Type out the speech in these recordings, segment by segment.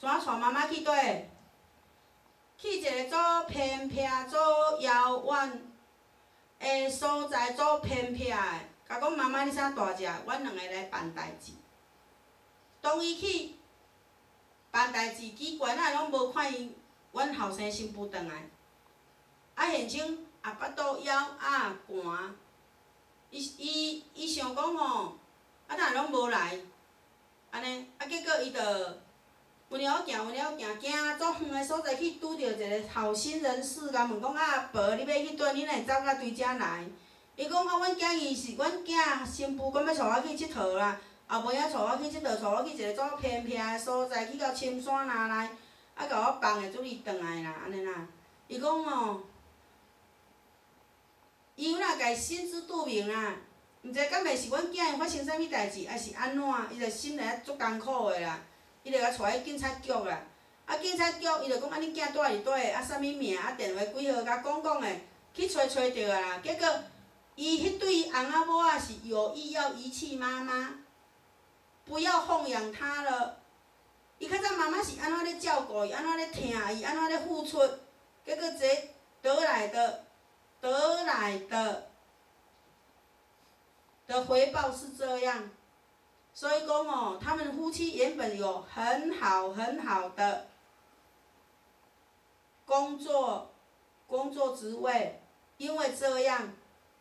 怎带妈妈去佗？去一个做偏僻、做遥远的所在，做偏僻的。甲讲妈妈，你啥大只？阮两个来办代志。当伊去办代志，机关仔拢无看伊，阮后生媳妇转来，现称巴肚枵寒，伊想讲吼，哪拢无来，安尼，结果伊就有了行，行足远的所在去拄着一个好心人士，甲问讲婆，你要去佗？你哪会走到对遮来？伊讲阮囝儿是阮囝新妇，讲要带我去佚佗啦，后尾带我去佚佗，带我去一个足偏僻的所在，去到深山那来，甲我放下，主意转来啦，安尼啦。伊讲吼，伊有若家心知肚明啦，毋知敢会是阮囝发生啥物代志，还是安怎？伊就心内足艰苦的啦。伊就甲带去警察局啦，警察局伊就讲恁囝住伫佗，啥物名，电话几号，甲讲的，去找着啊啦。结果伊迄对翁仔某仔是有意要遗弃妈妈，不要奉养她了。伊较早妈妈是安怎咧照顾伊，安怎咧疼伊，安怎咧付出，结果这得来的回报是这样。所以讲哦，他们夫妻原本有很好的工作职位，因为这样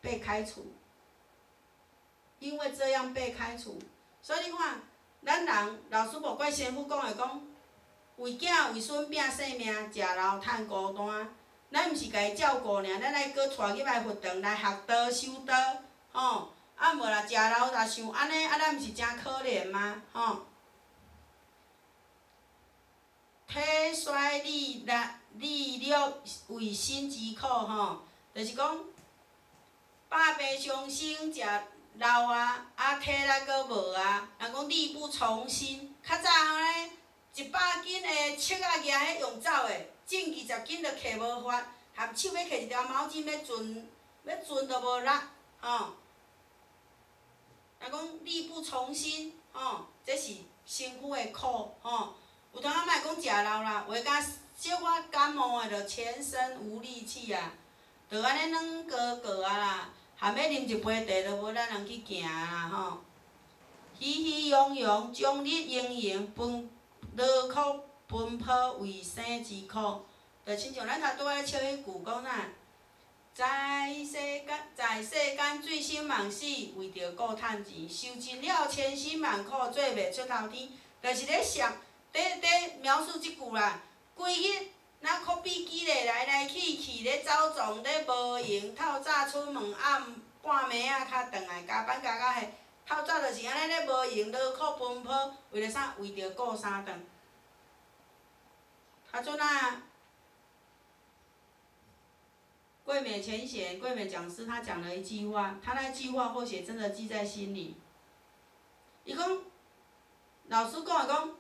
被开除。所以你看，咱人老师无怪先父讲的讲，为囝为孙拼性命，食老趁孤单。咱毋是家己照顾尔，咱来搁带入来佛堂来学道修道，吼。无啦，食老若想安尼，咱毋是真可怜吗？吼！体衰力弱为心之苦，吼，就是讲百病伤身，食老体力阁无啊。人讲力不从心，较早呢，100斤的尺仔举迄用走的，种20斤就摕无法，含手要摕一条毛巾要存都无力，吼。人讲力不从心，吼，这是身躯的苦，吼。有当仔莫讲食老啦，话甲小可感冒的，就全身无力气啊，就安尼软膏啊啦，含要啉一杯茶都无咱人去行啦，吼。喜喜洋洋，终日营营，劳苦奔波为生之苦，就亲像咱头拄仔唱迄句讲哪。在世间醉生梦死，为着顾趁钱，受尽了千辛万苦，做袂出头天。就是咧描述即句啦。规日那可比机咧来去咧走撞咧无闲，透早出门，暗半暝仔较转来，加班加到迄透早就是安尼咧无闲，劳苦奔波，为着啥？为着顾三顿。他阵啊。桂美前贤，桂美讲师，他讲了一句话，他那句话或许真的记在心里。伊讲，老师讲的讲，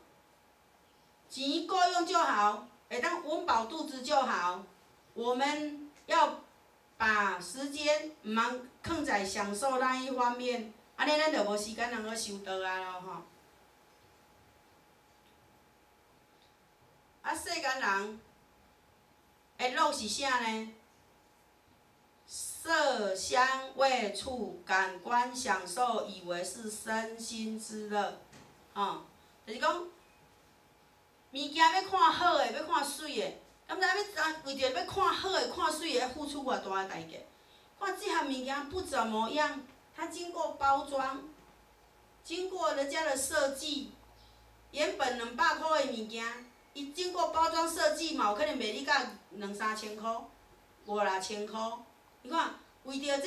钱够用就好，会当温饱肚子就好。我们要把时间唔通放在享受那一方面，安尼咱就无时间通去修道啊咯吼。世间人的乐是啥呢？色香味触感官享受，以为是身心之乐，吼，就是讲，物件要看好诶，要看水诶，敢知为着要看好诶、看水诶，要付出偌大诶代价？看这项物件不怎么样，它经过包装，经过人家的设计，原本200块诶物件，伊经过包装设计嘛，有可能卖你到2、3千块、5-6千块。你看，为着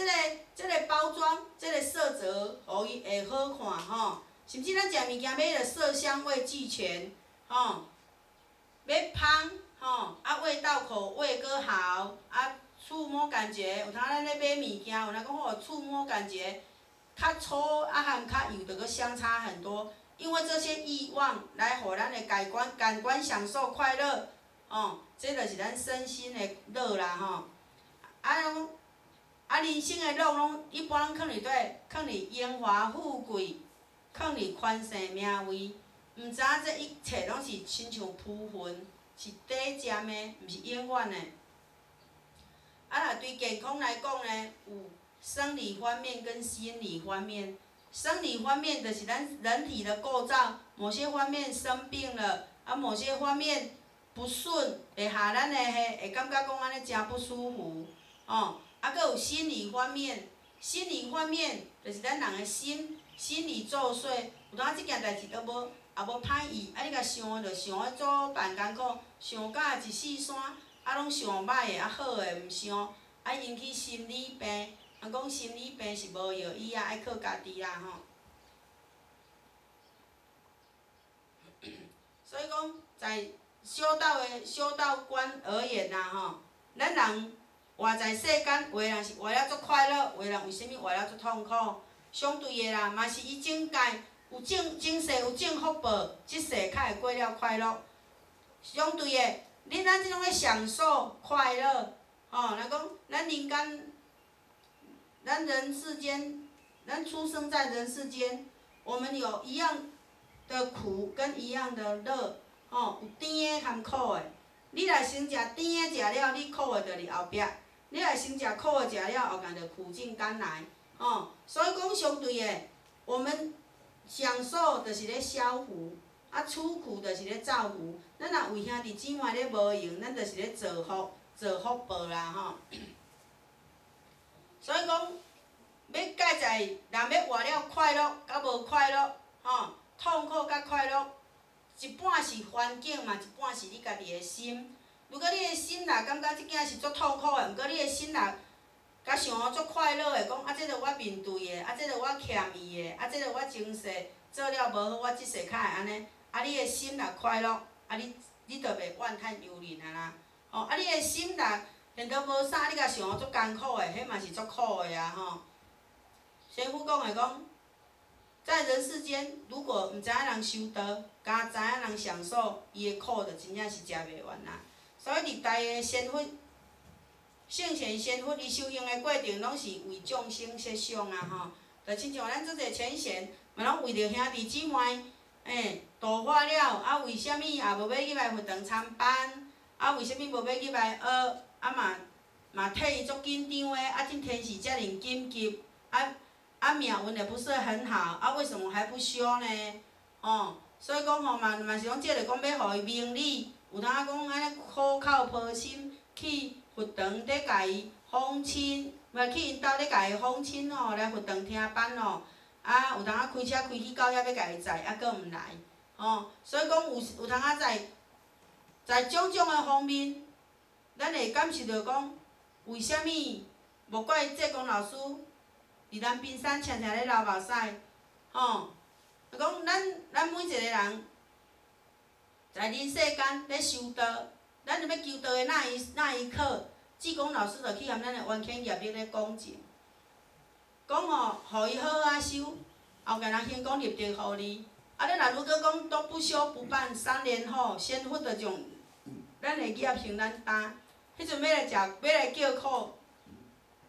这个包装，这个色泽，互伊会好看吼。甚至咱食物件买了色香味俱全，吼，要香吼，味道口味阁好，触摸感觉，有当咱咧买物件，有当讲吼触摸感觉较粗和较油，就阁相差很多。因为这些欲望来互咱的感官享受快乐，这就是咱身心的乐啦吼。人生的乐拢一般拢放伫佗，放伫荣华富贵，放伫宽盛名位，毋知影这一切拢是亲像浮云，是短暂的，毋是永远的。啊，若对健康来讲呢，有生理方面跟心理方面。生理方面就是咱人体的构造，某些方面生病了，啊，某些方面不顺，会下咱会感觉讲安尼真不舒服，哦，啊，佫有心理方面，心理方面就是咱人的心理作祟，有当即件代志都无也无歹意，啊，你甲想着想个做办艰苦，想甲一四山，啊，拢想歹的啊好的毋想，啊引起心理病。人讲心理病是无药医啊，爱靠家己啦吼。所以讲，在修道观而言呐吼，咱人活在世间，有的人是活了足快乐，有的人为虾米活了足痛苦？相对的啦，嘛是伊境界有前世有种福报，即世较会过了快乐。相对的，咱即种咧享受快乐，吼，来讲咱人间。咱人世间，咱出生在人世间，我们有一样的苦跟一样的乐，吼，有甜的含苦的。你若先食甜的食了，你苦的就伫后壁；你若先食苦的食了，后间就苦尽甘来，吼。所以讲相对的，我们享受就是咧消福，啊，出苦就是咧造福。咱若为兄弟姊妹咧无用，咱就是咧造福报啦，吼。所以讲，要介在人要活了快乐，甲无快乐，吼，痛苦甲快乐，一半是环境嘛，一半是你家己的心。如果你的心内感觉即件是足痛苦的，毋过你的心内甲想足快乐的，讲啊，这个我面对的，啊，这个我欠伊的，啊，这个我前世做了无好，我即世较会安尼。啊，你的心内快乐，啊，你就袂怨叹尤人啊啦。哦，啊，你的心内现到无啥，你甲想足艰苦的，迄嘛是足苦的啊吼。先父讲的讲，在人世间，如果毋知影人修道，敢知影人享受，伊的苦就真正是食袂完啦。所以历代的仙佛、圣贤仙佛，伊修行的过程拢是为众生设想啊吼。就亲像咱做者前贤，嘛拢为着兄弟姊妹，度化了，啊为虾米也无要入来佛堂参班？啊为虾米无要入来学？啊嘛替伊足紧张的，啊今天时遮尔紧急，命运也不是很好，啊为什么还不修呢？哦，所以讲吼嘛是讲，即个讲要互伊明理，有当讲安尼苦口婆心去佛堂咧家己访亲，去因兜咧家己访亲吼，来佛堂听班哦。啊有当开车开去到遐要家己载，啊佫毋来，哦，所以讲有当在种种的方面，咱会感受到讲，为虾米无怪济公老师伫咱冰山常常咧流目屎，吼，就讲咱每一个人，在人世间咧修道，咱要求道的那一刻，济公老师就去含咱的冤亲业力咧讲情，讲吼，互伊好好修，后个人天公立地互你。啊，你若如果讲都不修不办，3年后仙佛就将咱的业承咱担，迄阵要来叫苦，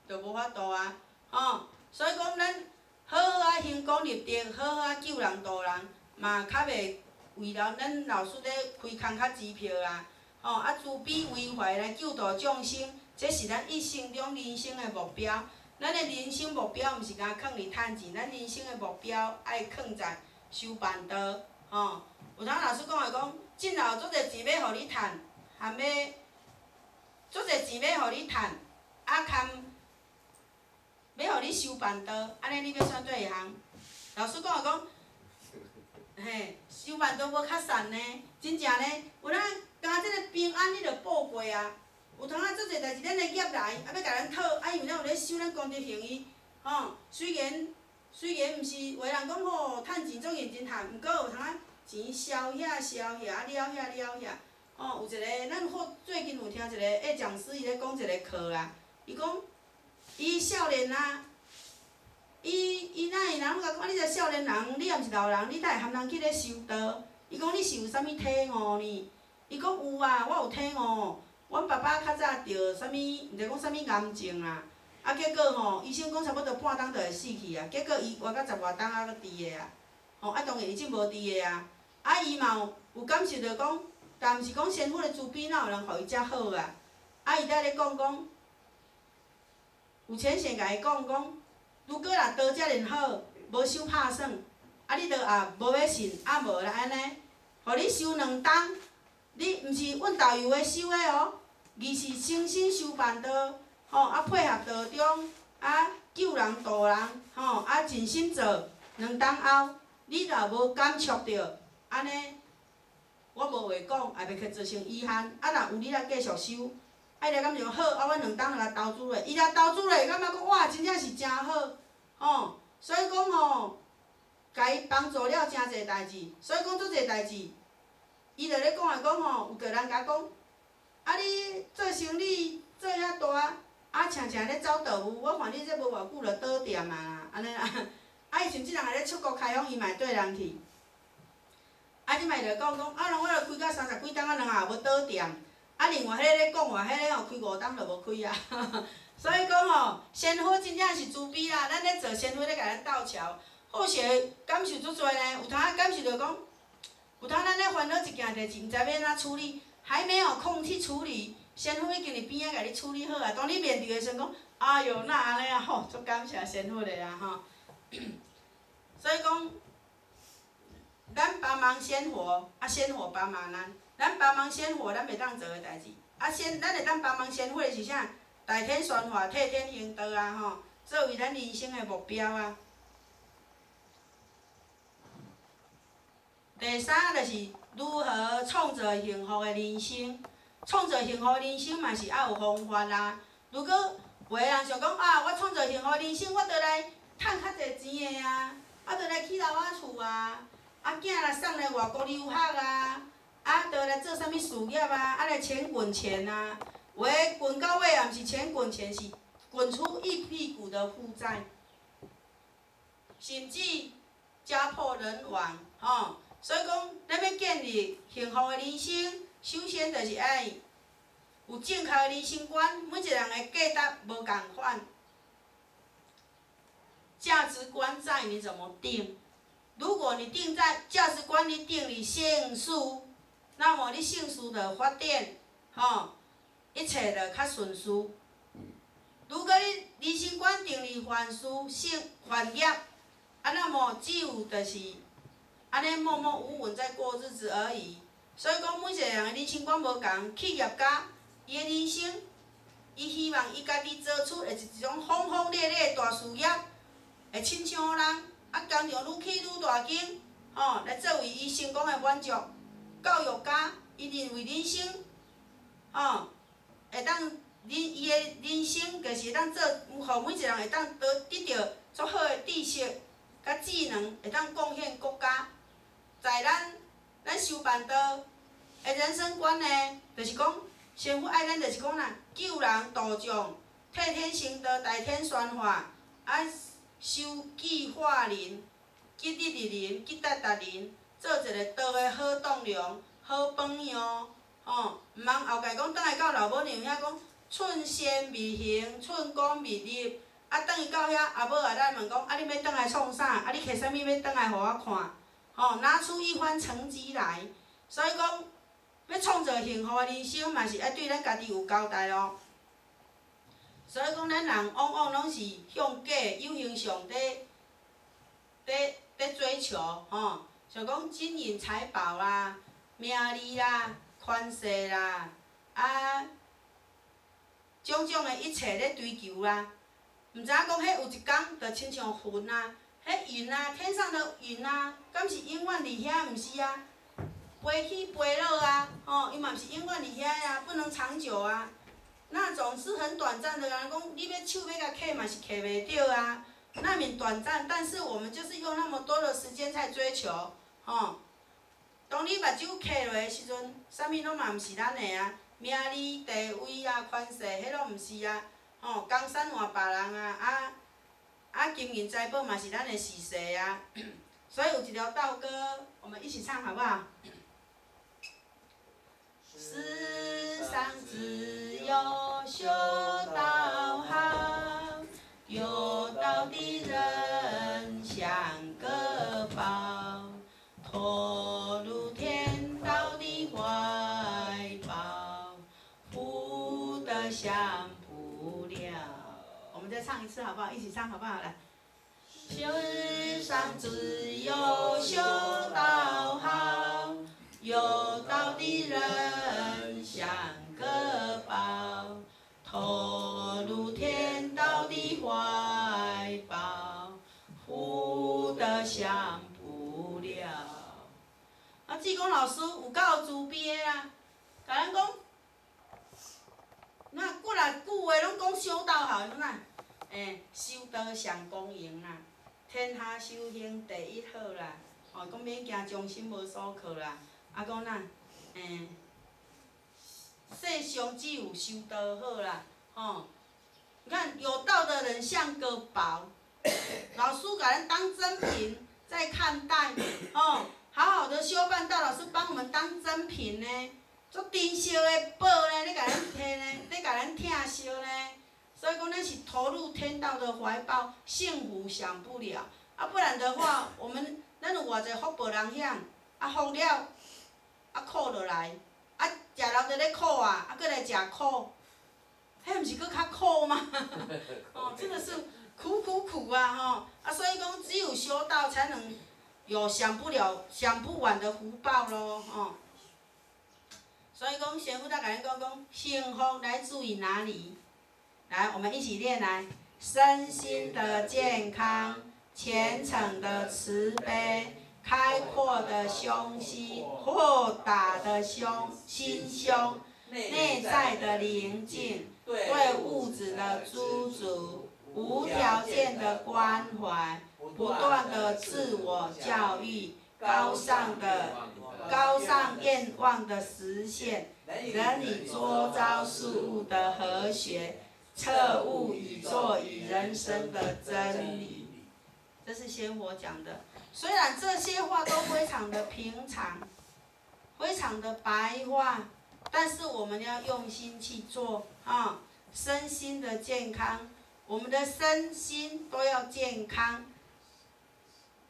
就无法度啊，吼。所以讲，咱好好行功立德，好好救人度人，嘛较袂为了咱老师咧开空壳支票啦，吼啊慈悲为怀来救度众生，这是咱一生中人生的目标。咱的人生目标毋是干囥伫趁钱，咱人生的目标爱囥在修办道，吼。有当老师讲的讲，今后足侪钱要互你趁，含要足侪钱要互你趁，啊含要互你修办道，安尼你要选做一项？老师讲的讲，修办道无较善呢，真正呢，有当甲即个平安你着报过啊。有当啊，足侪代志，咱的业来，啊要甲咱讨，啊因为咱有咧修咱功德行义，吼。虽然毋是有的人讲吼，趁钱足认真趁，毋过有当啊钱烧遐，啊了遐，吼。有一个咱最近有听一个讲师伊咧讲一个课啦，伊讲伊少年啊，伊哪会人甲讲，你一个少年人，你也毋是老人，你哪会含人去咧修道？伊讲你是有啥物体悟呢？伊讲有啊，我有体悟。阮爸爸较早着啥物，毋知讲啥物癌症啦，啊结果吼，医生讲差不多半冬就会死去啊，结果伊活到10外冬还佫伫个啊，吼啊当然伊即无伫个啊，啊，伊嘛有感受着讲，但毋是讲仙佛的慈悲哪有人互伊遮好啊？啊，伊在咧讲，有钱先甲伊讲，如果若道遮尔好，无收拍算，啊，你着也无要信，啊无啦安尼，互你收2担，你毋是阮导游的收的哦，而是诚心修办道，吼，啊配合道中，啊救人渡人，吼，啊尽心做，2担后，你若无感触着，安尼，我无话讲，也袂去造成遗憾。啊，若有你来继续收，啊，伊来感觉好，啊，阮2担就来投资落，伊来投资落，感觉讲哇，真正是真好，吼，所以讲吼，甲伊帮助了真侪代志，所以讲做侪代志，伊就咧讲吼，有个人甲讲，啊，你做生意做遐大，啊，常常咧走道务，我看你这无偌久就倒店啊，安尼啦，啊，伊甚至人还咧出国开放，伊嘛会缀人去。啊，即摆就讲，啊，我著开到30几档，啊，两下无倒店。啊，另外迄个咧讲话，迄个吼开5档就无开啊。所以讲吼，仙佛真正是慈悲啦，咱咧做仙佛咧甲咱斗桥，好势感受足多呢。有通啊感受着讲，有通咱咧烦恼一件代志，毋知要安怎处理，还没有空去处理，仙佛已经伫边仔甲你处理好啊。当你面对的时阵讲，哎哟，那安尼啊，吼，足感谢仙佛的啦吼。所以讲。咱帮忙仙佛，啊仙佛帮忙咱，咱帮忙仙佛，咱袂当做的代志。啊咱会当帮忙仙佛的是啥？大天宣化，替天行道啊吼，作为咱人生的目标啊。第三就是如何创造幸福的人生。创造幸福的人生嘛是爱有方法啦。如果有个人想讲啊，我创造幸福的人生，我着来趁较侪钱的啊，我着来起楼仔厝啊。啊，囝来送来外国留学啊，啊，倒来做啥物事业啊，啊来钱滚钱啊，有诶滚到尾也毋是钱滚钱，是滚出一屁股的负债，甚至家破人亡，吼。所以讲，咱要建立幸福的人生，首先就是爱有正确的人生观，每一个人的价值无共款，价值观在你怎么定。如果你定在价值观，你定你幸福，那么你幸福的发展，吼，一切就较顺遂。如果你人生观定你凡事犯业，啊，那么只有就是安尼默默无闻在过日子而已。所以讲，每一个人的人生观无同，企业家伊的人生，伊希望伊家己做出的一种轰轰烈烈的大事业，会亲像人。啊，工厂愈起愈大间，吼，来作为伊成功的满足。教育家，伊认为人生，吼，会当伊的人生就是会当做，互每一个人会当得到足好的知识、甲技能，会当贡献国家。在咱修办道的人生观呢，就是讲，仙佛爱咱就是讲啦，救人度众，替天行道，大天宣化，啊。修己化人，吉利利人，吉达达人，做一个道的好栋梁、好榜样，吼，毋通后盖讲，倒来到老母娘遐讲，寸仙未行，寸功未立，啊，倒去到遐，阿母也来问讲，啊，你要倒来创啥？啊，你摕啥物要倒来互我看？吼，拿出一番成绩来。所以讲，要创造幸福的人生，嘛是爱对咱家己有交代咯。所以讲，咱人往往拢是向假有形上在追求，吼，像讲金银财宝啦、名利啦、权势啦，啊，种种的一切咧追求啦。毋知影讲，迄有一天，就亲像云啊，迄云啊，天上的云啊，敢是永远伫遐？毋是啊，飞起飞落啊，吼，伊嘛毋是永远伫遐呀，不能长久啊。那种是很短暂的，人讲你要手要甲揢嘛是揢袂着啊，那么短暂，但是我们就是用那么多的时间在追求，吼。当你目睭揢落的时阵，啥物拢嘛毋是咱的啊，名利地位啊、权势，迄拢毋是啊，吼，江山换别人啊，金银财宝嘛是咱的事实啊。所以有一条道歌，我们一起唱好不好？世上只有修道好，有道的人像个宝，驼鹿想不了。我们再唱一次好不好？一起唱好不好？来。世上只有修道好，有道的人像个宝，投入天道的怀抱，福得享不了。啊，志公老师有够慈悲的啦，甲咱讲，那过来句话拢讲修道好，哪？修道上公营啦。天下修行第一好啦，哦，讲免惊终身无所靠啦，啊，讲咱，世上只有修道好啦，吼。你看有道的人像个宝，老师把咱当真品在看待，哦，好好的修办道，老师帮我们当真品呢，足珍惜的宝呢，你甲咱摕呢，你甲咱疼惜呢。所以讲，咱是投入天道的怀抱，幸福享不了。啊，不然的话，咱有偌济福报人享，啊福了，啊苦落来，啊食老在咧苦啊，啊搁来食苦，迄毋是搁较苦吗？哦，真的是苦苦苦啊！吼，啊所以讲，只有修道才能有享不完的福报咯，吼。所以讲，师父在甲咱讲，幸福来自于哪里？来，我们一起念来：身心的健康，虔诚的慈悲，开阔的胸襟，豁达的心胸，内在的宁静，对物质的知足，无条件的关怀，不断的自我教育，高尚愿望的实现，人与周遭事物的和谐。彻悟宇宙与人生的真理，这是仙佛讲的。虽然这些话都非常的平常，非常的白话，但是我们要用心去做啊，身心的健康，我们的身心都要健康。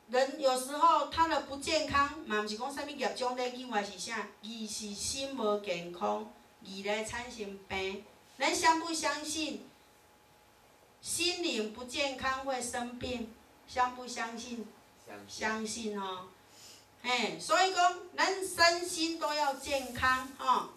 人有时候他的不健康，嘛毋是讲啥物业障咧境外是啥，而是心无健康，而来产生病。咱相不相信心灵不健康会生病？相不相信？相信哦。所以讲，咱身心都要健康哦。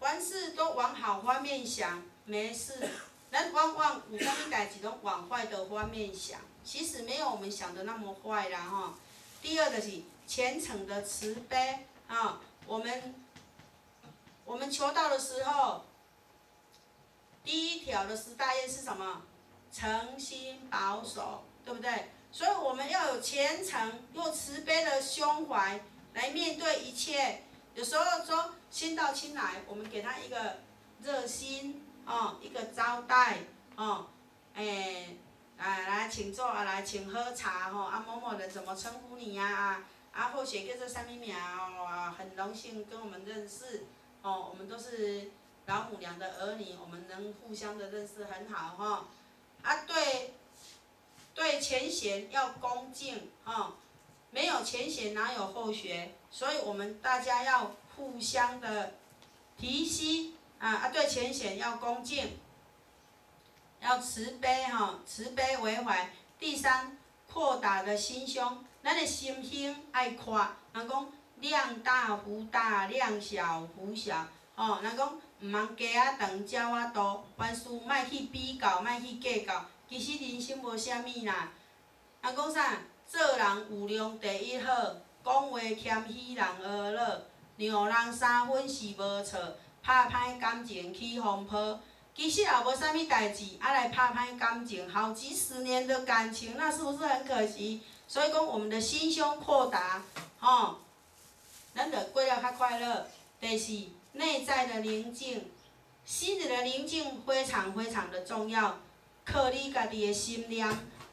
凡事都往好方面想，没事。咱往往有啥物代志拢往坏的方面想，其实没有我们想的那么坏啦哈。第二个是虔诚的慈悲啊，我们求道的时候。第一条的10大愿是什么？诚心保守，对不对？所以我们要有虔诚又慈悲的胸怀来面对一切。有时候说亲到亲来，我们给他一个热心哦，一个招待哦，来请坐啊，来请喝茶吼，啊某某人怎么称呼你呀？或许叫做啥物名哦，很荣幸跟我们认识哦，我们都是。老母娘的儿女，我们能互相的认识很好哈。对前贤要恭敬哈，没有前贤哪有后学？所以我们大家要互相的提携对前贤要恭敬，要慈悲哈，慈悲为怀。第三，扩大的心胸，咱的心胸爱宽，人讲量大福大，量小福小哦，人讲。毋通鸡仔长，鸟仔大，凡事莫去比较，莫去计较。其实人生无啥物啦。人讲啥？做人有量第一好，讲话谦虚人和乐，让人3分是无错，拍歹感情起风波。其实也无啥物代志，来拍歹感情，好几10年的感情，那是不是很可惜？所以讲，我们的心胸扩大，咱就过了较快乐。第四。内在的宁静，心里的宁静非常非常的重要。靠你家己的心念，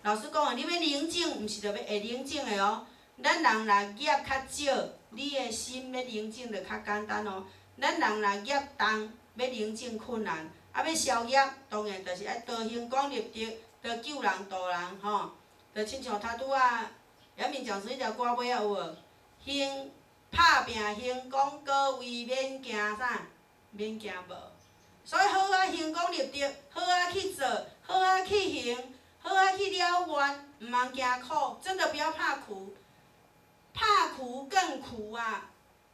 老师讲你要宁静，毋是着会宁静的哦。咱人若业较少，你的心要宁静就较简单哦。咱人若业重，要宁静困难。要消业，当然就是爱道行广立德，着救人度人吼。着亲像头拄仔，阳明讲师迄条歌尾仔有无？拍拼行广告位，免惊啥？免惊无。所以好啊行功立德，好啊去做，好啊去行，好啊去了愿，毋通惊苦，真的不要怕苦，怕苦更苦啊！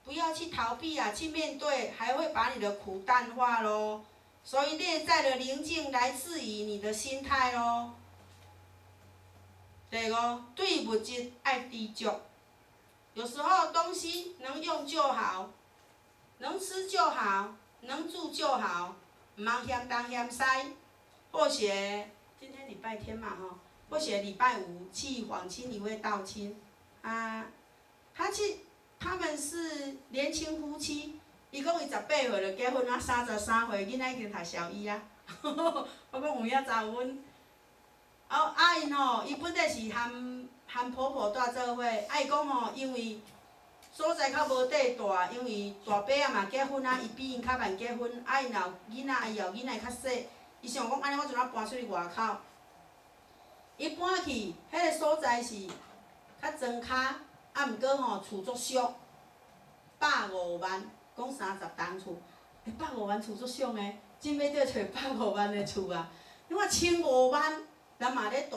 不要去逃避啊，去面对，还会把你的苦淡化咯。所以内在的宁静来自于你的心态咯。第五，对物质爱知足。有时候东西能用就好，能吃就好，能住就好，唔通嫌东嫌西。或许今天礼拜天嘛吼，或许礼拜五去访亲一位道亲，啊，他们是年轻夫妻，伊讲伊18岁就结婚啊，33岁囡仔已经读小一啊。我讲有影查有阮。因吼，伊本来是含婆婆住做伙，伊讲吼，因为所在较无地大，因为大伯仔嘛结婚啊，伊比因较慢结婚，因若有囡仔，伊后囡仔较细，伊想讲安尼，我就哪搬出去外口。伊搬去迄个所在是较庄脚，毋过吼厝足俗，150万，讲30栋厝，150万厝足俗诶，真要倒找150万诶厝啊！你看1500万。人嘛咧住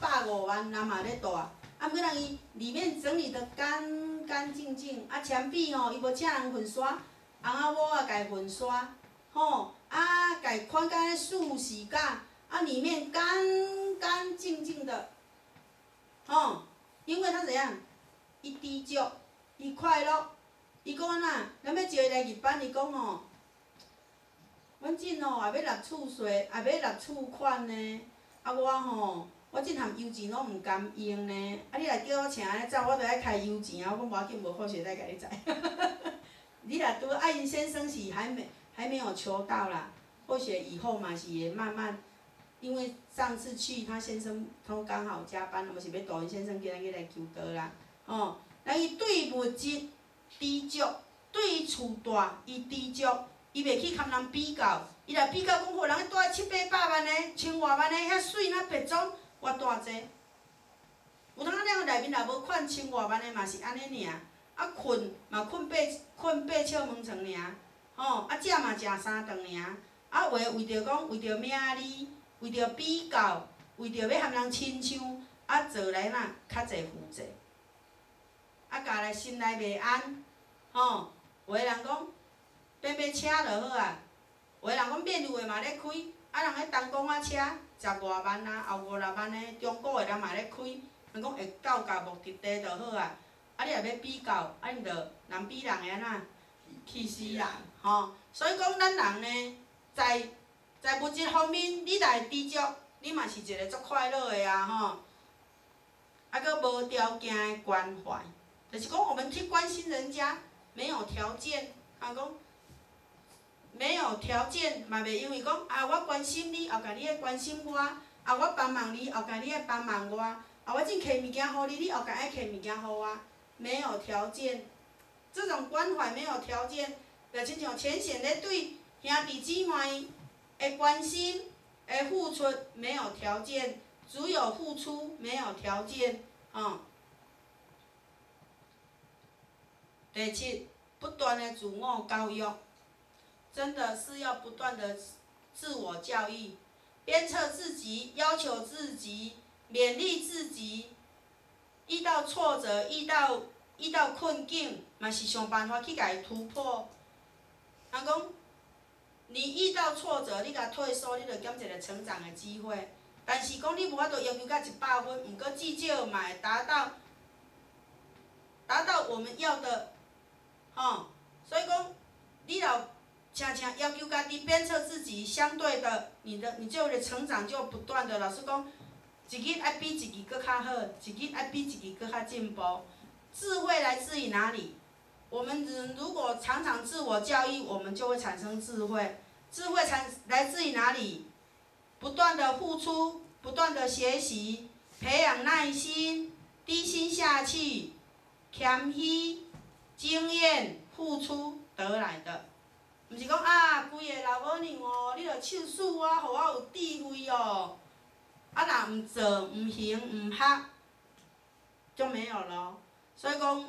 ，150万人嘛咧住，毋过人伊里面整理得干干净净，墙壁吼伊无请人粉刷，红仔某啊家粉刷，家款甲咧素洗甲，里面干干净净的，因为他怎样？伊知足，伊快乐，伊讲安那，咱要招伊来日班，伊讲吼，阮囝也要纳厝税，也要纳厝款呢。我这项油钱拢毋甘用呢，你若叫我请安尼走，我着爱开油钱啊！我讲无要紧，无好势再甲你载。你若拄因先生是还没有求到啦，或许以后嘛是会慢慢，因为上次去他先生都刚好加班，我是要带因先生今日来求道啦。咱伊对物质知足，对厝大伊知足，伊袂去堪人比较。伊若比较讲好，人迄住700、800万的、1000外万的，遐水那别种偌大济。有当了内面若无款1000外万的嘛是安尼尔，困嘛困8笑门床尔，食嘛食3顿尔，为着讲为着名利，为着比较，为着要和人亲像，做来呐较济负债，家来心内袂安，有个人讲买车就好啊。有个人讲面路的嘛咧开，人迄东港仔车10外万啊，后5、6万的，中古的人嘛咧开，人讲会到达目的地就好啊。你若要比较，你着人比人的安那气死人，所以讲咱人呢，在物质方面，你若会知足，你嘛是一个足快乐的啊，佫无条件的关怀，就是讲我们去关心人家，没有条件，讲。没有条件，嘛袂因为讲我关心你，后甲你来关心我；我帮忙你，后甲你来帮忙我；我正摕物件互你，你后甲爱摕物件互我。没有条件，这种关怀没有条件，就亲像浅显咧对兄弟姊妹的关心、的付出没有条件，只有付出没有条件。第七，不断的自我教育。真的是要不断的自我教育，鞭策自己，要求自己，勉励自己。遇到挫折，遇到困境，嘛是想办法去甲伊突破。人讲，你遇到挫折，你甲退缩，你着减一个成长的机会。但是讲你无法度要求到100分，毋过至少嘛会达到我们要的，所以讲，你若常常要求家己鞭策自己，相对的，你就的成长就不断的。老师讲，一日爱比一日搁较好，一日爱比一日搁较进步。智慧来自于哪里？我们人如果常常自我教育，我们就会产生智慧。智慧来自于哪里？不断的付出，不断的学习，培养耐心，低心下去，谦虚，经验付出得来的。毋是讲规个老母娘你着手术我，互我有智慧哦。若毋做、毋行、毋学，就没有了。所以讲，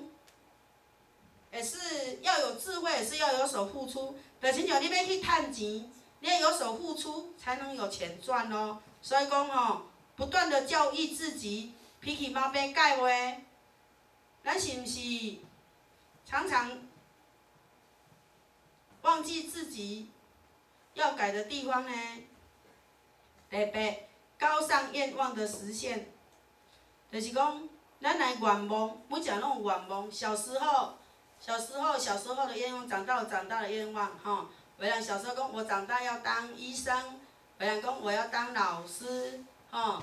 也是要有智慧，也是要有所付出。就亲像你要去趁钱，你要有所付出，才能有钱赚咯。所以讲吼，不断的教育自己，脾气毛病改袂，咱是毋是常常忘记自己要改的地方呢？第八，高尚愿望的实现，就是讲咱来愿望，每一个拢有愿望。小时候的愿望，长大的愿望，吼。有人小时候讲，我长大要当医生；有人讲我要当老师，吼。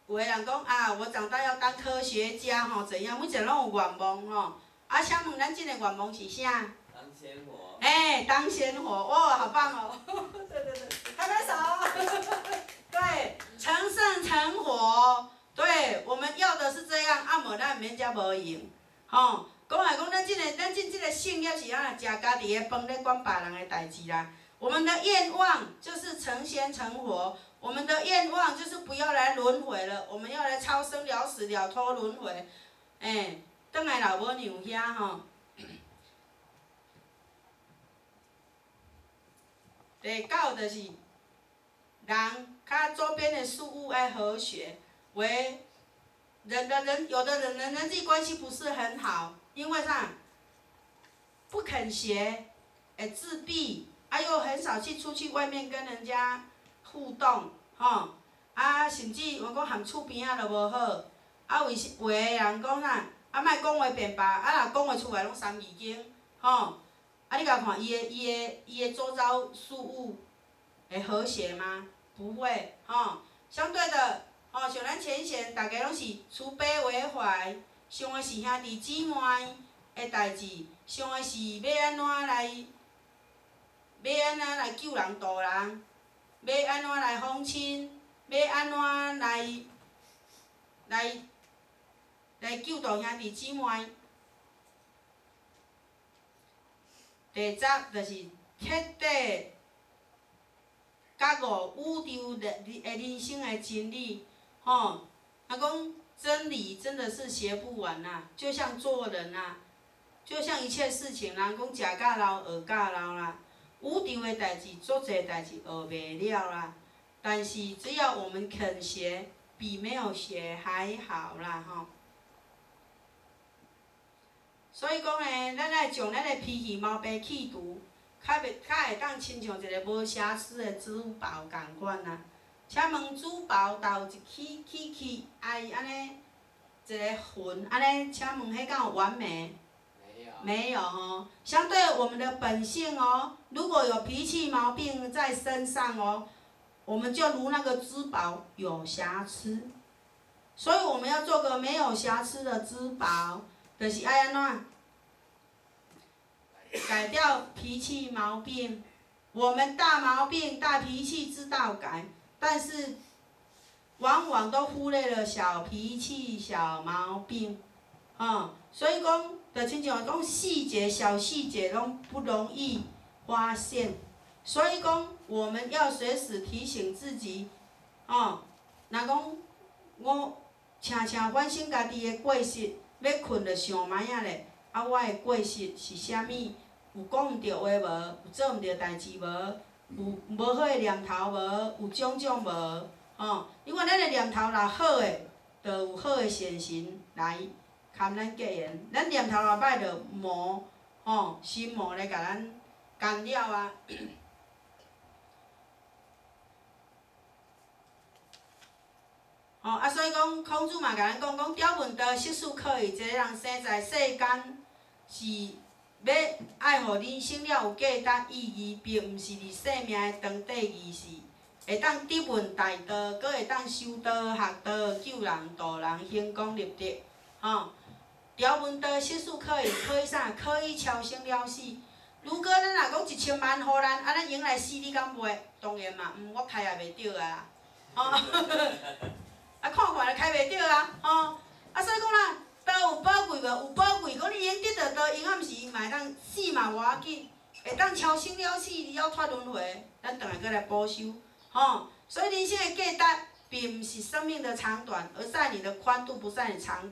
有的人讲我长大要当科学家，吼，怎样？每一个拢有愿望，吼。请问咱这个愿望是啥？当鲜活。当鲜活，哇，好棒哦！对，拍拍手。对，成圣成活，对，我们要的是这样，无咱免遮无用，吼。讲来讲，咱这个性业是食家己的饭，咧管别人的代志啦。我们的愿望就是成仙成活，我们的愿望就是不要来轮回了，我们要来超生了死了脱轮回。转来老母娘遐吼。第九就是人他周边的事物要和谐，有的人人际关系不是很好，因为啥？不肯学，自闭，又很少出去外面跟人家互动，吼，甚至我讲含厝边仔都无好，有的人讲啥？莫讲话便白，若讲话出来拢三字经，吼。你甲看伊的周遭事物会和谐吗？不会，吼。相对的，像咱浅显，大家拢是慈悲为怀，想的是兄弟姊妹的代志，想的是要安怎来救人渡人，要安怎来访亲，要安怎来救渡兄弟姊妹。第十就是彻底觉悟宇宙的人生的真理，吼。讲真理真的是学不完呐，就像做人呐，就像一切事情啦，讲食甲老学甲老啦，宇宙的代志，足侪代志学袂了啦。但是只要我们肯学，比没有学还好啦，吼。所以讲呢，咱爱将咱的脾气毛病去除，较会当亲像一个无瑕疵的珠宝共款啊。请问珠宝豆一起爱安尼一个痕，安尼，请问迄敢有完美？没有吼。相对我们的本性哦，如果有脾气毛病在身上哦，我们就如那个珠宝有瑕疵。所以我们要做个没有瑕疵的珠宝。就是爱安怎改掉脾气毛病？我们大毛病、大脾气知道改，但是往往都忽略了小脾气、小毛病，所以讲，就亲像讲小细节拢不容易发现，所以讲我们要随时提醒自己，若讲我常常反省家己的过失。要困就想歹仔咧，我的过失是啥物？有讲毋对话无？有做毋对代志无？有无好的念头无？有种种无？因为咱的念头若好的，就有好的善神来堪咱结缘；咱念头若歹，就魔心魔来甲咱干扰啊。所以讲，孔子嘛甲咱讲，刁文的识书可以，一个人生在世间，是要爱互人生了有价值意义，并毋是伫生命的长短义事，会当得闻大道，阁会当修道学道，救人度人，兴功立德，刁文的识书可以啥？可以超生了死。如果咱若讲1000万互咱，咱用来死，你敢袂？当然嘛，我开也袂着啊，看看就开袂着啊，所以讲啦，刀有宝贵无？有宝贵，讲你用得着刀，用啊毋是嘛会当死嘛无要紧，会当超生了死，你要脱轮回，咱倒来搁来补修，所以人生的价值，并毋是生命的长短，而在你的宽度，不在你长。